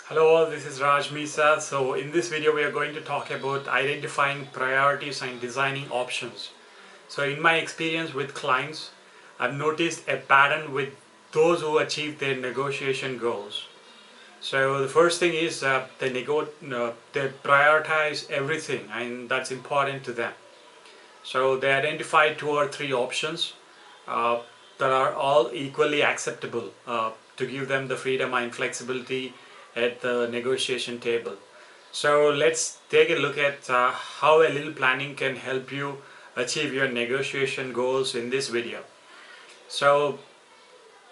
Hello all, this is Raj Misa. So in this video we are going to talk about identifying priorities and designing options. So in my experience with clients, I've noticed a pattern with those who achieve their negotiation goals. So the first thing is they prioritize everything and that's important to them. So they identify two or three options uh, that are all equally acceptable to give them the freedom and flexibility at the negotiation table. So let's take a look at how a little planning can help you achieve your negotiation goals in this video. So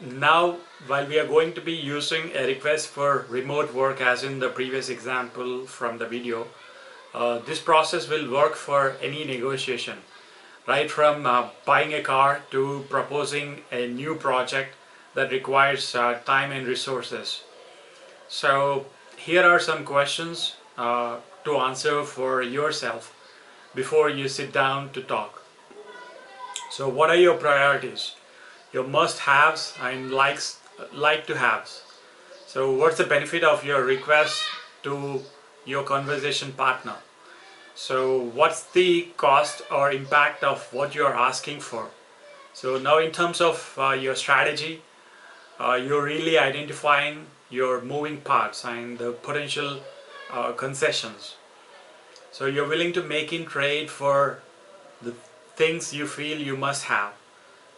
now while we are going to be using a request for remote work as in the previous example from the video, this process will work for any negotiation, right from buying a car to proposing a new project that requires time and resources. So here are some questions to answer for yourself before you sit down to talk. So what are your priorities? Your must-haves and like-to-haves. So what's the benefit of your request to your conversation partner? So what's the cost or impact of what you're asking for? So now in terms of your strategy, you're really identifying your moving parts and the potential concessions. So you're willing to make in trade for the things you feel you must have.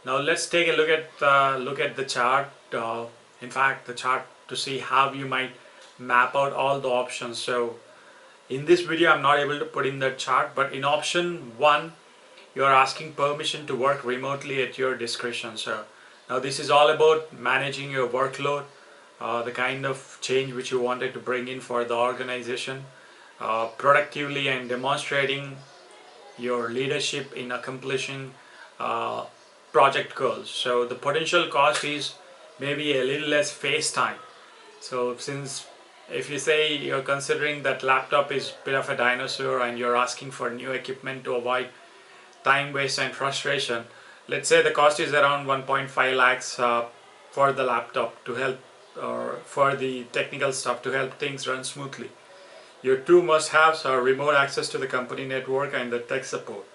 Now let's take a look at the chart. In fact, the chart to see how you might map out all the options. So in this video, I'm not able to put in the chart, but in option 1, you are asking permission to work remotely at your discretion. So now this is all about managing your workload, the kind of change which you wanted to bring in for the organization, productively and demonstrating your leadership in accomplishing project goals. So the potential cost is maybe a little less face time. So since if you say you're considering that laptop is a bit of a dinosaur and you're asking for new equipment to avoid time waste and frustration, let's say the cost is around 1.5 lakhs for the laptop to help, or for the technical stuff to help things run smoothly. Your two must-haves are remote access to the company network and the tech support.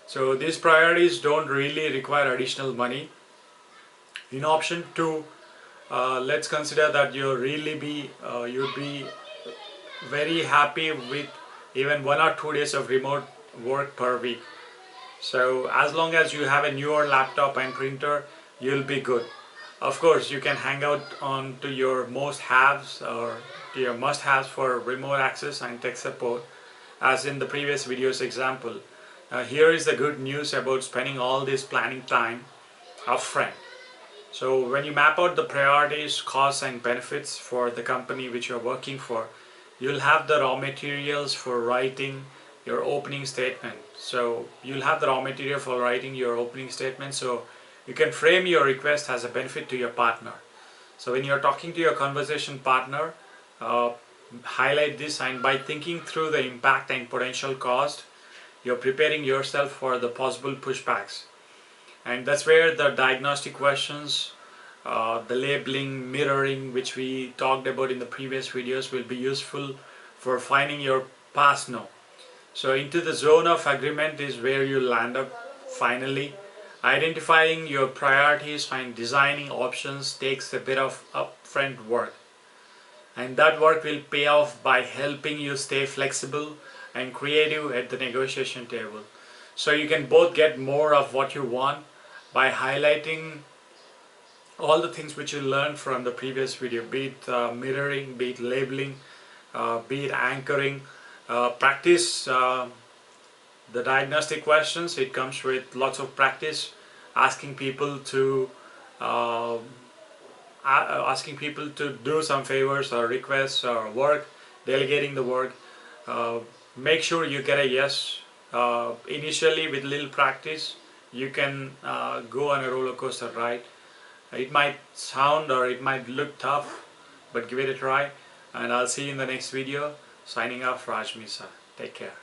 So these priorities don't really require additional money. In option 2, let's consider that you'd be very happy with even 1 or 2 days of remote work per week. So as long as you have a newer laptop and printer, you'll be good. Of course, you can hang out on to your must-haves or to your must-haves for remote access and tech support, as in the previous video's example. Here is the good news about spending all this planning time upfront. So when you map out the priorities, costs and benefits for the company which you're working for, you'll have the raw materials for writing your opening statement. So you'll have the raw material for writing your opening statement, so you can frame your request as a benefit to your partner. So when you're talking to your conversation partner, highlight this, and by thinking through the impact and potential cost, you're preparing yourself for the possible pushbacks. And that's where the diagnostic questions, the labeling, mirroring, which we talked about in the previous videos, will be useful for finding your pass no. So into the zone of agreement is where you land up finally. Identifying your priorities and designing options takes a bit of upfront work. And that work will pay off by helping you stay flexible and creative at the negotiation table. So you can both get more of what you want by highlighting all the things which you learned from the previous video, be it mirroring, be it labeling, be it anchoring. Practice the diagnostic questions. It comes with lots of practice, asking people to do some favors or requests or work, delegating the work. Make sure you get a yes. Initially, with little practice, you can go on a roller coaster ride. It might sound or it might look tough, but give it a try. And I'll see you in the next video. Signing off, Raj Misa. Take care.